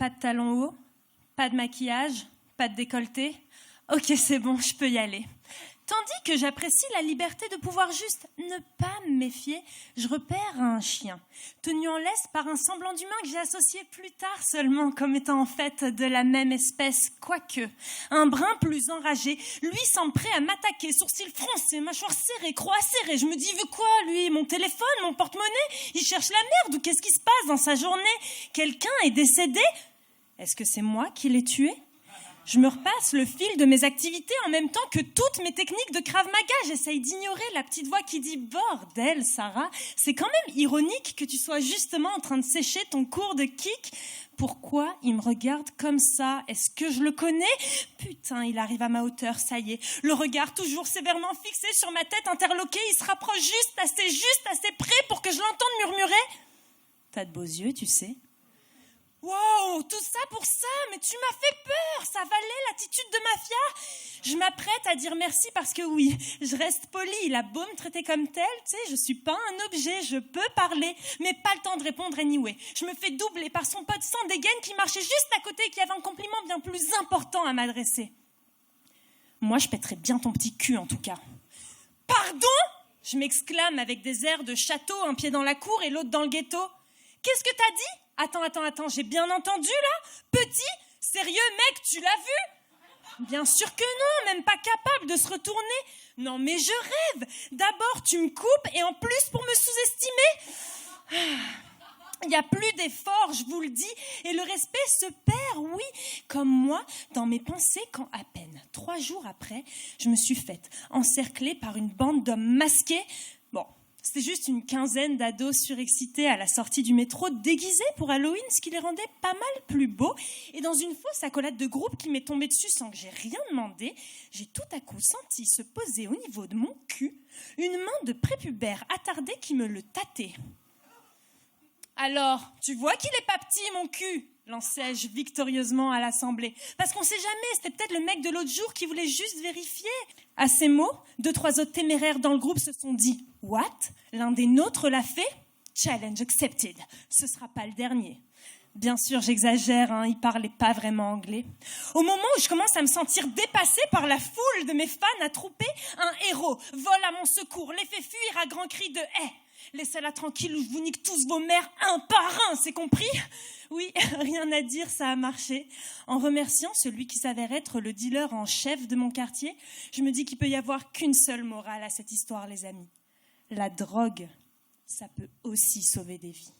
Pas de talons hauts, pas de maquillage, pas de décolleté. Ok, c'est bon, je peux y aller. Tandis que j'apprécie la liberté de pouvoir juste ne pas me méfier, je repère un chien, tenu en laisse par un semblant d'humain que j'ai associé plus tard seulement comme étant en fait de la même espèce, quoique. Un brin plus enragé, lui semble prêt à m'attaquer, sourcils froncés, mâchoire serrée, croix serrée. Je me dis, il veut quoi lui? Mon téléphone, mon porte-monnaie? Il cherche la merde ou qu'est-ce qui se passe dans sa journée? Quelqu'un est décédé? Est-ce que c'est moi qui l'ai tué? Je me repasse le fil de mes activités en même temps que toutes mes techniques de Krav Maga. J'essaye d'ignorer la petite voix qui dit « Bordel, Sarah, c'est quand même ironique que tu sois justement en train de sécher ton cours de kick. Pourquoi il me regarde comme ça? Est-ce que je le connais? Putain, il arrive à ma hauteur, ça y est. Le regard toujours sévèrement fixé sur ma tête interloquée. Il se rapproche juste assez près pour que je l'entende murmurer. T'as de beaux yeux, tu sais. Wow, tout ça pour ça, mais tu m'as fait peur, ça valait l'attitude de mafia. Je m'apprête à dire merci parce que oui, je reste polie, il a beau me traiter comme telle, tu sais, je suis pas un objet, je peux parler, mais pas le temps de répondre anyway. Je me fais doubler par son pote sans dégaine qui marchait juste à côté et qui avait un compliment bien plus important à m'adresser. Moi, je pèterais bien ton petit cul en tout cas. Pardon? Je m'exclame avec des airs de château, un pied dans la cour et l'autre dans le ghetto. Qu'est-ce que t'as dit? Attends, j'ai bien entendu là? Petit? Sérieux mec, tu l'as vu? Bien sûr que non, même pas capable de se retourner. Non mais je rêve. D'abord tu me coupes et en plus pour me sous-estimer. Il n'y a plus d'effort, je vous le dis, et le respect se perd, oui, comme moi, dans mes pensées, quand à peine 3 jours après, je me suis faite encercler par une bande d'hommes masqués. Bon, c'était juste une quinzaine d'ados surexcités à la sortie du métro, déguisés pour Halloween, ce qui les rendait pas mal plus beaux. Et dans une fausse accolade de groupe qui m'est tombée dessus sans que j'ai rien demandé, j'ai tout à coup senti se poser au niveau de mon cul une main de prépubère attardée qui me le tâtait. Alors, tu vois qu'il est pas petit, mon cul, lançai-je victorieusement à l'assemblée. Parce qu'on sait jamais, c'était peut-être le mec de l'autre jour qui voulait juste vérifier. À ces mots, 2-3 autres téméraires dans le groupe se sont dit « What? L'un des nôtres l'a fait? Challenge accepted. Ce sera pas le dernier. » Bien sûr, j'exagère, hein, il parlait pas vraiment anglais. Au moment où je commence à me sentir dépassée par la foule de mes fans attroupés, un héros vole à mon secours, les fait fuir à grands cris de « Hey !» Laissez-la tranquille ou je vous nique tous vos mères un par un, c'est compris? Oui, rien à dire, ça a marché. En remerciant celui qui s'avère être le dealer en chef de mon quartier, je me dis qu'il peut y avoir qu'une seule morale à cette histoire, les amis. La drogue, ça peut aussi sauver des vies.